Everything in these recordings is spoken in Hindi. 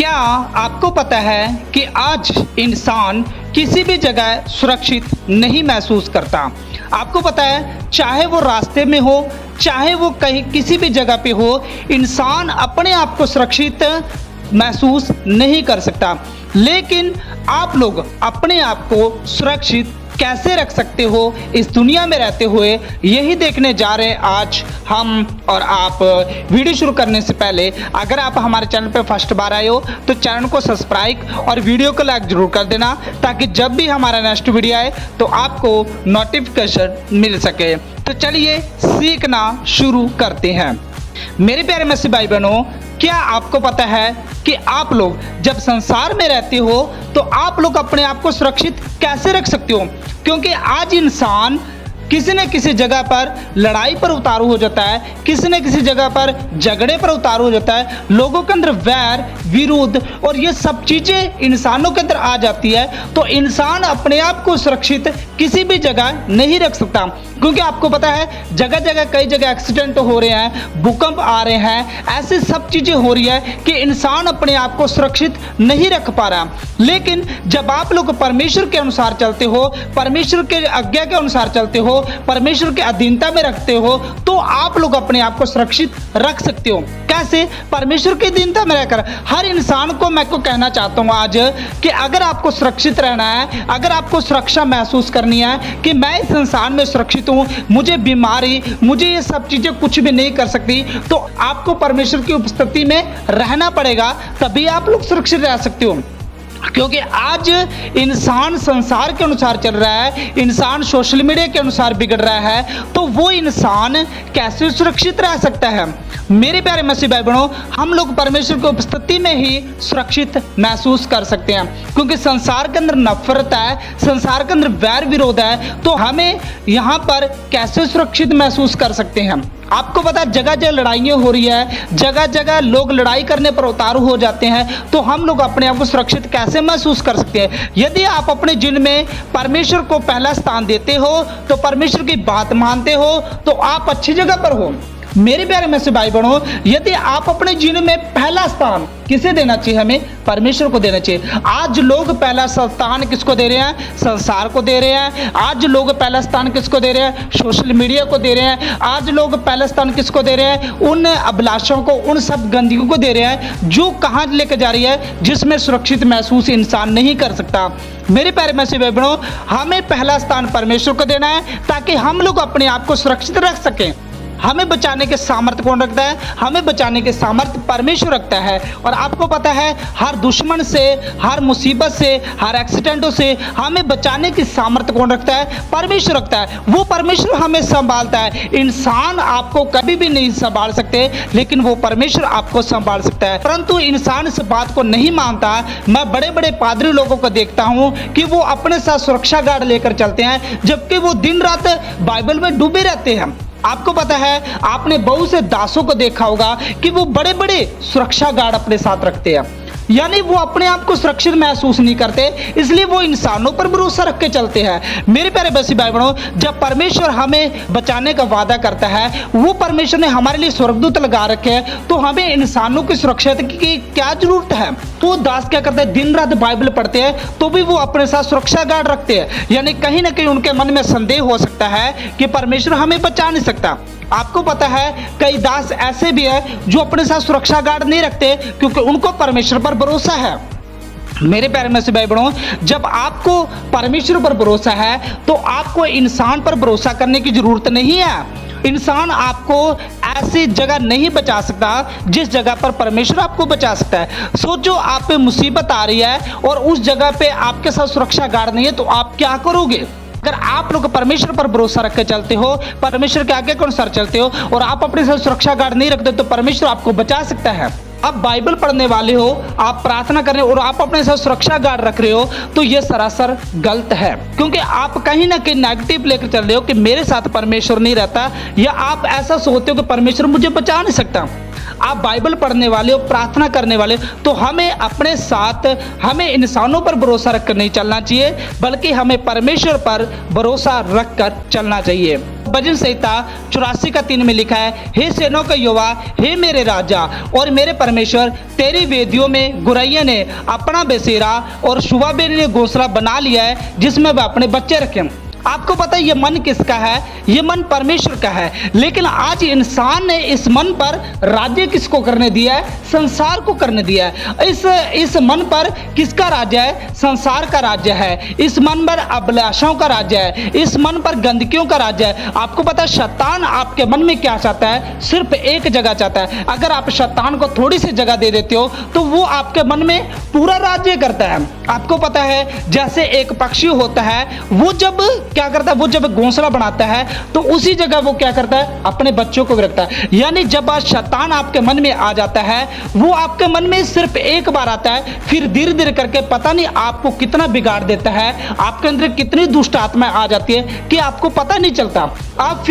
क्या आपको पता है कि आज इंसान किसी भी जगह सुरक्षित नहीं महसूस करता। आपको पता है, चाहे वो रास्ते में हो, चाहे वो कहीं किसी भी जगह पे हो, इंसान अपने आप को सुरक्षित महसूस नहीं कर सकता। लेकिन आप लोग अपने आप को सुरक्षित कैसे रख सकते हो इस दुनिया में रहते हुए, यही देखने जा रहे हैं आज हम और आप। वीडियो शुरू करने से पहले अगर आप हमारे चैनल पर फर्स्ट बार आए हो तो चैनल को सब्सक्राइब और वीडियो को लाइक जरूर कर देना, ताकि जब भी हमारा नेक्स्ट वीडियो आए तो आपको नोटिफिकेशन मिल सके। तो चलिए सीखना शुरू करते हैं। मेरे प्यारे मसीह भाई बहनों, क्या आपको पता है कि आप लोग जब संसार में रहते हो तो आप लोग अपने आप को सुरक्षित कैसे रख सकते हो? क्योंकि आज इंसान किसी न किसी जगह पर लड़ाई पर उतारू हो जाता है, किसी न किसी जगह पर झगड़े पर उतारू हो जाता है, लोगों के अंदर वैर विरोध और ये सब चीज़ें इंसानों के अंदर आ जाती है। तो इंसान अपने आप को सुरक्षित किसी भी जगह नहीं रख सकता, क्योंकि आपको पता है जगह जगह कई जगह एक्सीडेंट हो रहे हैं, भूकंप आ रहे हैं, ऐसी सब चीज़ें हो रही है कि इंसान अपने आप को सुरक्षित नहीं रख पा रहा। लेकिन जब आप लोग परमेश्वर के अनुसार चलते हो, परमेश्वर के आज्ञा के अनुसार चलते हो, परमेश्वर के अधीनता में रखते हो, तो आप लोग अपने आप को सुरक्षित रख सकते हो। कैसे? परमेश्वर के अधीनता में रहकर। हर इंसान को मैं को कहना चाहता हूं आज कि अगर आपको सुरक्षित रहना है, अगर आपको सुरक्षा महसूस करनी है कि मैं इस संसार में सुरक्षित हूं, मुझे बीमारी, मुझे ये सब चीजें कुछ भी नहीं कर सकती, तो आपको परमेश्वर की उपस्थिति में रहना पड़ेगा, तभी आप लोग सुरक्षित रह सकते हो। क्योंकि आज इंसान संसार के अनुसार चल रहा है, इंसान सोशल मीडिया के अनुसार बिगड़ रहा है, तो वो इंसान कैसे सुरक्षित रह सकता है? मेरे प्यारे मसीह भाई बहनों, हम लोग परमेश्वर की उपस्थिति में ही सुरक्षित महसूस कर सकते हैं। क्योंकि संसार के अंदर नफरत है, संसार के अंदर वैर विरोध है, तो हमें यहाँ पर कैसे सुरक्षित महसूस कर सकते हैं? आपको पता है जगह जगह लड़ाइयाँ हो रही है, जगह जगह लोग लड़ाई करने पर उतारू हो जाते हैं, तो हम लोग अपने आप को सुरक्षित कैसे महसूस कर सकते हैं? यदि आप अपने जीवन में परमेश्वर को पहला स्थान देते हो, तो परमेश्वर की बात मानते हो, तो आप अच्छी जगह पर हो। मेरे प्यारे मसीह भाई बहनों, यदि आप अपने जीवन में पहला स्थान किसे देना चाहिए? हमें परमेश्वर को देना चाहिए। आज लोग पहला स्थान किसको दे रहे हैं? संसार को दे रहे हैं। आज लोग पहला स्थान किसको दे रहे हैं? सोशल मीडिया को दे रहे हैं। आज लोग पहला स्थान किसको दे रहे हैं? उन अभिलाषाओं को, उन सब गंदगी को दे रहे हैं जो कहाँ लेकर जा रही है, जिसमें सुरक्षित महसूस इंसान नहीं कर सकता। मेरे प्यारे मसीह भाई बहनों, हमें पहला स्थान परमेश्वर को देना है, ताकि हम लोग अपने आप को सुरक्षित रख सकें। हमें बचाने के सामर्थ्य कौन रखता है? हमें बचाने के सामर्थ्य परमेश्वर रखता है। और आपको पता है, हर दुश्मन से, हर मुसीबत से, हर एक्सीडेंटों से हमें बचाने की सामर्थ्य कौन रखता है? परमेश्वर रखता है। वो परमेश्वर हमें संभालता है। इंसान आपको कभी भी नहीं संभाल सकते, लेकिन वो परमेश्वर आपको संभाल सकता है। परंतु इंसान इस बात को नहीं मानता। मैं बड़े बड़े पादरी लोगों को देखता हूँ कि वो अपने साथ सुरक्षा गार्ड लेकर चलते हैं, जबकि वो दिन रात बाइबल में डूबे रहते हैं। आपको पता है, आपने बहुत से दासों को देखा होगा कि वो बड़े बड़े सुरक्षा गार्ड अपने साथ रखते हैं, यानी वो अपने आप को सुरक्षित महसूस नहीं करते, इसलिए वो इंसानों पर भरोसा रख के चलते हैं। मेरे प्यारे मसीह भाई बहनों, जब परमेश्वर हमें बचाने का वादा करता है, वो परमेश्वर ने हमारे लिए स्वर्गदूत लगा रखे हैं, तो हमें इंसानों की सुरक्षा की क्या जरूरत है? तो दास क्या करते हैं? दिन रात बाइबल पढ़ते हैं, तो भी वो अपने साथ सुरक्षा गार्ड रखते हैं। यानी कहीं ना कहीं उनके मन में संदेह हो सकता है कि परमेश्वर हमें बचा नहीं सकता। आपको पता है, कई दास ऐसे भी है जो अपने साथ सुरक्षा गार्ड नहीं रखते, क्योंकि उनको परमेश्वर पर भरोसा है। मेरे प्यारे मसीह भाई बहनों, जब आपको परमेश्वर पर भरोसा है, तो आपको इंसान पर भरोसा करने की जरूरत नहीं है। इंसान आपको ऐसी जगह नहीं बचा सकता जिस जगह पर परमेश्वर आपको बचा सकता है। सोचो, आप पे मुसीबत आ रही है और उस जगह पे आपके साथ सुरक्षा गार्ड नहीं है, तो आप क्या करोगे? अगर आप लोग परमेश्वर पर भरोसा रख के चलते हो, परमेश्वर के आगे के अनुसार चलते हो, और आप अपने साथ सुरक्षा गार्ड नहीं रखते, तो परमेश्वर आपको बचा सकता है। आप बाइबल पढ़ने वाले हो, आप प्रार्थना कर रहे हो और आप अपने साथ सुरक्षा गार्ड रख रहे हो, तो ये सरासर गलत है। क्योंकि आप कहीं ना कहीं नेगेटिव लेकर चल रहे हो कि मेरे साथ परमेश्वर नहीं रहता, या आप ऐसा सोचते हो कि परमेश्वर मुझे बचा नहीं सकता। आप बाइबल पढ़ने वाले हो, प्रार्थना करने वाले हो, तो हमें अपने साथ, हमें इंसानों पर भरोसा रखकर नहीं चलना चाहिए, बल्कि हमें परमेश्वर पर भरोसा रखकर चलना चाहिए। भजन संहिता 84:3 में लिखा है, हे सेनों का युवा, हे मेरे राजा और मेरे परमेश्वर, तेरी वेदियों में गुरैया ने अपना बसेरा और शुभाबेरी ने घोंसला बना लिया है जिसमें वह अपने बच्चे रखें। आपको पता है ये मन किसका है? ये मन परमेश्वर का है। लेकिन आज इंसान ने इस मन पर राज्य किसको करने दिया है? संसार को करने दिया है। इस मन पर किसका राज्य है? संसार का राज्य है। इस मन पर अभिलाषाओं का राज्य है। इस मन पर गंदगियों का राज्य है। आपको पता है शैतान आपके मन में क्या चाहता है? सिर्फ एक जगह चाहता है। अगर आप शैतान को थोड़ी सी जगह दे देते हो तो वो आपके मन में पूरा राज्य करता है। आपको पता है जैसे एक पक्षी होता है, वो जब क्या करता है, वो जब घोंसला बनाता है तो उसी जगह वो क्या करता है? अपने बच्चों को भी रखता है। यानी जब आज शैतान आपके मन में आ जाता है, वो आपके मन में सिर्फ एक बार आता है, फिर धीरे धीरे करके पता नहीं आपको कितना बिगाड़ देता है, आपके अंदर कितनी दुष्ट आत्माएं आ जाती है कि आपको पता नहीं चलता। आप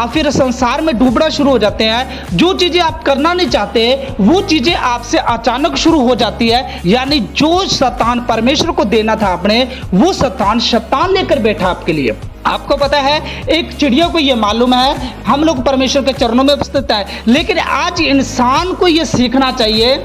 फिर संसार में डूबना शुरू हो जाते हैं। जो चीजें आप करना नहीं चाहते वो चीजें आपसे अचानक शुरू हो जाती है। यानी जो शैतान परमेश्वर को देना था आपने, वो शैतान लेकर बैठा आपके लिए। आपको पता है एक चिड़िया को ये मालूम है हम लोग परमेश्वर के चरणों में उपस्थित है, लेकिन आज इंसान को ये सीखना चाहिए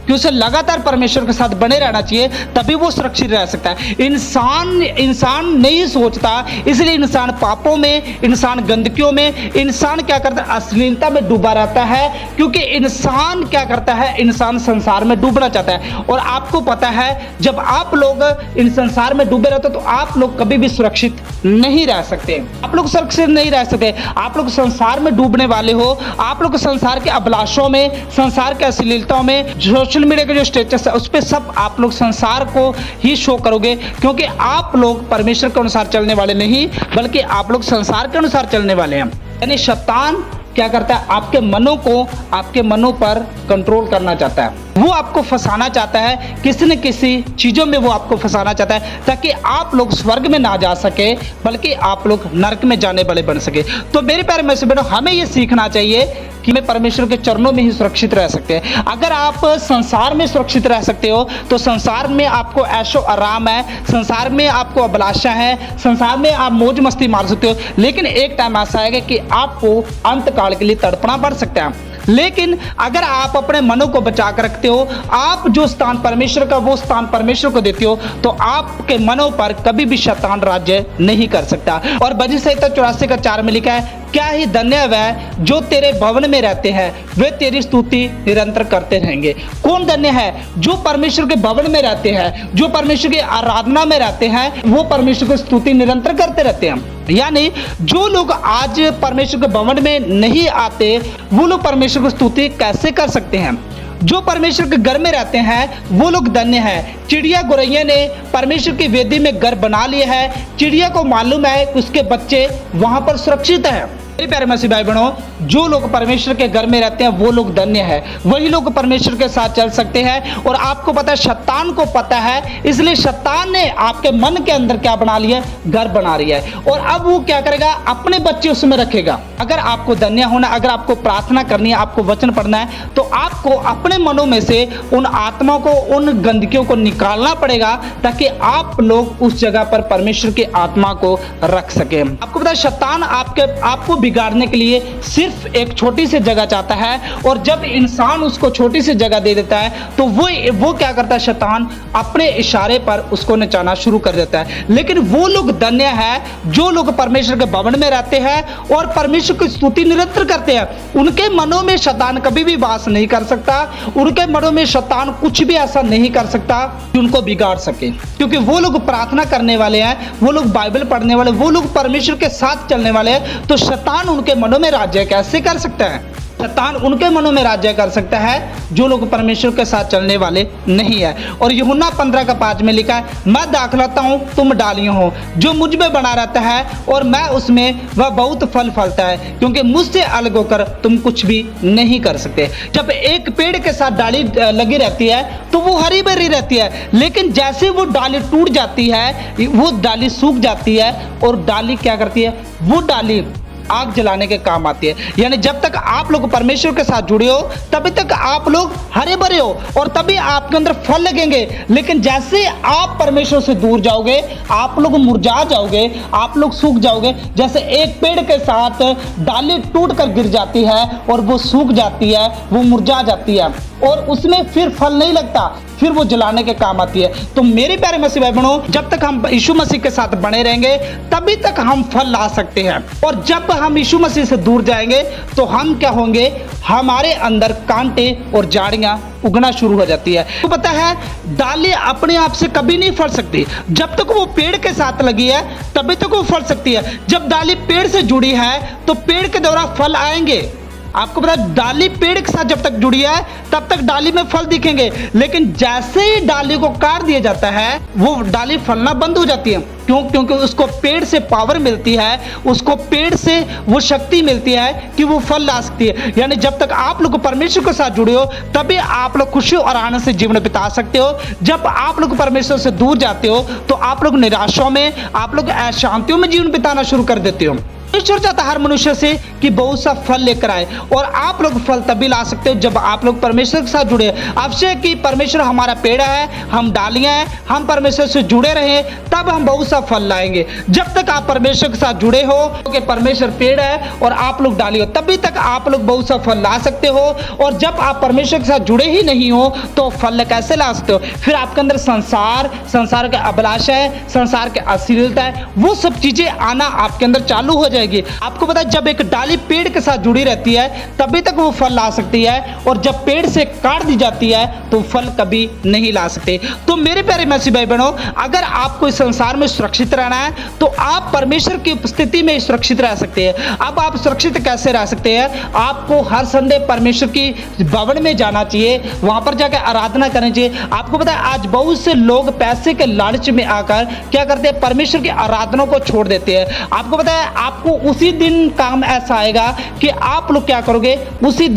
कि उसे लगातार परमेश्वर के साथ बने रहना चाहिए, तभी वो सुरक्षित रह सकता है। इंसान नहीं सोचता, इसलिए इंसान पापों में, इंसान गंदगियों में, इंसान क्या करता है? अश्लीलता में डूबा रहता है, क्योंकि इंसान क्या करता है? इंसान संसार में डूबना चाहता है। और आपको पता है जब आप लोग इन संसार में डूबे रहते हो तो आप लोग कभी भी सुरक्षित नहीं रह सकते। आप लोग सुरक्षित नहीं रह सकते। आप लोग संसार में डूबने वाले हो। आप लोग संसार के अभिलाषों में, संसार के अश्लीलताओं में, सोशल मीडिया के जो स्टेटस है उस पे सब आप लोग संसार को ही शो करोगे, क्योंकि आप लोग परमेश्वर के अनुसार चलने वाले नहीं, बल्कि आप लोग संसार के अनुसार चलने वाले हैं। यानी शैतान क्या करता है? आपके मनों पर कंट्रोल करना चाहता है। वो आपको फंसाना चाहता है, किसी न किसी चीजों में वो आपको फंसाना चाहता है, ताकि आप लोग स्वर्ग में ना जा सके, बल्कि आप लोग नरक में जाने वाले बन सके। तो मेरे प्यारे बहनों, हमें ये सीखना चाहिए कि मैं परमेश्वर के चरणों में ही सुरक्षित रह सकते हैं। अगर आप संसार में सुरक्षित रह सकते हो तो संसार में आपको ऐशो आराम है, संसार में आपको अभिलाषा है, संसार में आप मौज मस्ती मार सकते हो। लेकिन एक टाइम ऐसा आएगा कि आपको अंत काल के लिए तड़पना पड़ सकता है। लेकिन अगर आप अपने मनों को बचा कर रखते हो, आप जो स्थान परमेश्वर का वो स्थान परमेश्वर को देते हो, तो आपके मनों पर कभी भी शैतान राज्य नहीं कर सकता। और भजन संहिता 84:4 में लिखा है, क्या ही धन्य है वह जो तेरे भवन में रहते हैं, वे तेरी स्तुति निरंतर करते रहेंगे। कौन धन्य है? जो परमेश्वर के भवन में रहते हैं, जो परमेश्वर की आराधना में रहते हैं, वो परमेश्वर की स्तुति निरंतर करते रहते हैं। यानी जो लोग आज परमेश्वर के भवन में नहीं आते, वो लोग परमेश्वर की स्तुति कैसे कर सकते हैं? जो परमेश्वर के घर में रहते हैं वो लोग धन्य हैं। चिड़िया गौरैया ने परमेश्वर की वेदी में घर बना लिया है। चिड़िया को मालूम है कि उसके बच्चे वहां पर सुरक्षित हैं। मेरे प्यारे मसीह भाई बहनों, जो लोग परमेश्वर के घर में रहते हैं वो लोग धन्य है। वही लोग परमेश्वर के साथ चल सकते हैं। और आपको पता है शैतान को पता है, इसलिए शैतान ने आपके मन के अंदर क्या बना लिया? घर बना लिया है। और अब वो क्या करेगा? अपने बच्चे उसमें रखेगा। अगर आपको धन्य होना, अगर आपको प्रार्थना करनी है, आपको वचन पढ़ना है, तो आपको अपने मनों में से उन आत्माओं को, उन गंदगियों को निकालना पड़ेगा, ताकि आप लोग उस जगह पर परमेश्वर की आत्मा को रख सके। आपको पता है शैतान आपको बिगाड़ने के लिए सिर्फ एक छोटी सी जगह चाहता है, और जब इंसान उसको छोटी सी जगह दे देता है तो वो क्या करता है? शैतान अपने इशारे पर उसको नचाना शुरू कर देता है। लेकिन वो लोग धन्य है जो लोग परमेश्वर के भवन में रहते हैं और परमेश्वर की स्तुति निरंतर करते हैं। उनके मनों में शैतान कभी भी वास नहीं कर सकता। उनके मनों में शैतान कुछ भी ऐसा नहीं कर सकता कि उनको बिगाड़ सके, क्योंकि वो लोग प्रार्थना करने वाले हैं, वो लोग बाइबल पढ़ने वाले, वो लोग परमेश्वर के साथ चलने वाले हैं। तो शैतान उनके मनों में राज्य कैसे कर सकता है? शैतान उनके मनों में राज्य कर सकता है जो लोग परमेश्वर के साथ चलने वाले नहीं है। और यूहन्ना 15:5 में लिखा है, मैं दाखलता हूँ, तुम डालियां हो, जो मुझ में बना रहता है और मैं उसमें, वह बहुत फल फलता है, क्योंकि मुझसे अलग होकर तुम कुछ भी नहीं कर सकते। जब एक पेड़ के साथ डाली लगी रहती है तो वो हरी भरी रहती है, लेकिन जैसे वो डाली टूट जाती है, वो डाली सूख जाती है, और डाली क्या करती है? वो डाली आग जलाने के काम आती है। यानी जब तक आप लोग परमेश्वर के साथ जुड़े हो तभी तक आप लोग हरे भरे हो और तभी आपके अंदर फल लगेंगे। लेकिन जैसे आप परमेश्वर से दूर जाओगे आप लोग मुरझा जाओगे, आप लोग सूख जाओगे। जैसे एक पेड़ के साथ डाली टूट कर गिर जाती है और वो सूख जाती है, वो मुरझा जाती है और उसमें फिर फल नहीं लगता, फिर वो जलाने के काम आती है। तो मेरे प्यारे मसीह भाई बहनों, जब तक हम यीशु मसीह के साथ बने रहेंगे तभी तक हम फल ला सकते हैं। और जब हम यीशु मसीह से दूर जाएंगे तो हम क्या होंगे, हमारे अंदर कांटे और झाड़ियां उगना शुरू हो जाती है। तो पता है डाली अपने आप से कभी नहीं फल सकती, जब तक वो पेड़ के साथ लगी है तभी तक वो फल सकती है। जब डाली पेड़ से जुड़ी है तो पेड़ के द्वारा फल आएंगे। आपको पता है डाली पेड़ के साथ जब तक जुड़ी है तब तक डाली में फल दिखेंगे, लेकिन जैसे ही डाली को काट दिया जाता है वो डाली फलना बंद हो जाती है। क्यों? क्योंकि उसको पेड़ से पावर मिलती है, उसको पेड़ से वो शक्ति मिलती है कि वो फल ला सकती है। यानी जब तक आप लोग परमेश्वर के साथ जुड़े हो तभी आप लोग खुशी और आनंद से जीवन बिता सकते हो। जब आप लोग परमेश्वर से दूर जाते हो तो आप लोग निराशा में, आप लोग अशांतियों में जीवन बिताना शुरू कर देते हो। परमेश्वर चाहता है हर मनुष्य से कि बहुत सा फल लेकर आए और आप लोग फल तभी ला सकते हो जब आप लोग परमेश्वर के साथ जुड़े। आपसे कि परमेश्वर हमारा पेड़ है, हम डालियां हैं, हम परमेश्वर से जुड़े रहे तब हम बहुत सा फल लाएंगे। जब तक आप परमेश्वर के साथ जुड़े हो कि परमेश्वर पेड़ है और आप लोग डाली हो तभी तक आप लोग बहुत सा फल ला सकते हो। और जब आप परमेश्वर के साथ जुड़े ही नहीं हो तो फल कैसे ला सकते हो? फिर आपके अंदर संसार का अभिलाषा है, संसार के अश्लीलता है, वो सब चीजें आना आपके अंदर चालू हो जाएगी। आपको पता है जब एक डाली पेड़ के साथ जुड़ी रहती है तभी तक वो फल ला सकती है और जब पेड़ से काट दी जाती है तो फल कभी नहीं ला सकते। तो मेरे प्यारे मसीह भाई बहनों, अगर आपको इस संसार में सुरक्षित रहना है तो आप परमेश्वर की उपस्थिति में सुरक्षित रह सकते हैं। अब आप सुरक्षित कैसे रह सकते हैं? आपको हर संडे परमेश्वर की भवन में जाना चाहिए, वहां पर जाकर आराधना करनी चाहिए। आपको पता है आज बहुत से लोग पैसे के लालच में आकर क्या करते हैं, परमेश्वर की आराधना को छोड़ देते हैं। आपको पता है आपको उसी दिन काम ऐसा आएगा कि आप लोग क्या करोगे, उसी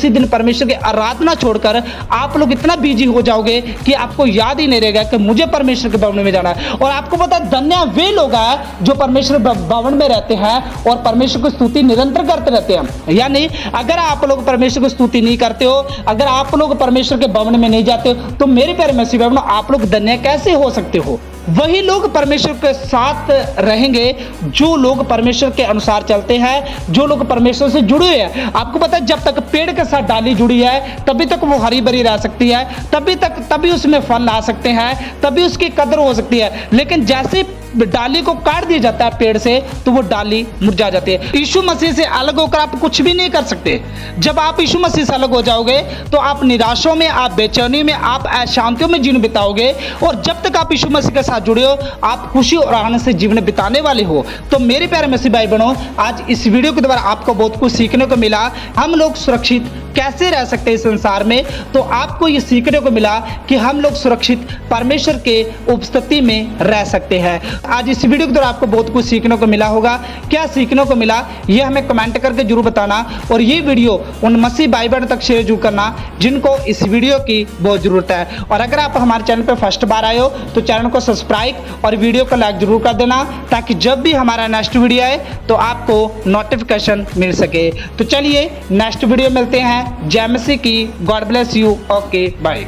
दिन परमेश्वर की आराधना छोड़कर आप लोग इतना बिजी हो जाओगे कि आपको याद ही नहीं रहेगा कि मुझे परमेश्वर के भवन में जाना है। और आपको पता है धन्य वे लोग हैं जो परमेश्वर भवन में रहते हैं और परमेश्वर की स्तुति निरंतर करते रहते हैं। यानी अगर आप लोग परमेश्वर की स्तुति नहीं करते हो, अगर आप लोग परमेश्वर के भवन में नहीं जाते हो तो मेरे प्यारे मसीह भाई बहनों, आप लोग धन्य कैसे हो सकते हो? वही लोग परमेश्वर के साथ रहेंगे जो लोग परमेश्वर के अनुसार चलते हैं, जो लोग परमेश्वर से जुड़े हैं। आपको पता है जब तक पेड़ के साथ डाली जुड़ी है तभी तक वो हरी भरी रह सकती है, तभी उसमें फल ला सकते हैं, तभी उसकी कदर हो सकती है। लेकिन जैसे डाली को काट दिया जाता है पेड़ से तो वो डाली मुरझा जाती है। यीशु मसीह से अलग होकर आप कुछ भी नहीं कर सकते। जब आप यीशु मसीह से अलग हो जाओगे तो आप निराशों में, आप बेचैनी में, आप अशांतियों में जीवन बिताओगे। और जब तक आप यीशु मसीह के साथ जुड़े हो आप खुशी और आनंद से जीवन बिताने वाले हो। तो मेरे प्यारे मसीह भाई बहनों, आज इस वीडियो के द्वारा आपको बहुत कुछ सीखने को मिला। हम लोग सुरक्षित कैसे रह सकते हैं इस संसार में, तो आपको ये सीखने को मिला कि हम लोग सुरक्षित परमेश्वर के उपस्थिति में रह सकते हैं। आज इस वीडियो के द्वारा आपको बहुत कुछ सीखने को मिला होगा। क्या सीखने को मिला ये हमें कमेंट करके जरूर बताना और ये वीडियो उन मसीह भाई बहनों तक शेयर जरूर करना जिनको इस वीडियो की बहुत जरूरत है। और अगर आप हमारे चैनल पर फर्स्ट बार आए हो तो चैनल को सब्सक्राइब और वीडियो को लाइक जरूर कर देना ताकि जब भी हमारा नेक्स्ट वीडियो आए तो आपको नोटिफिकेशन मिल सके। तो चलिए नेक्स्ट वीडियो मिलते हैं। जय मसीह की। God bless you. Okay bye.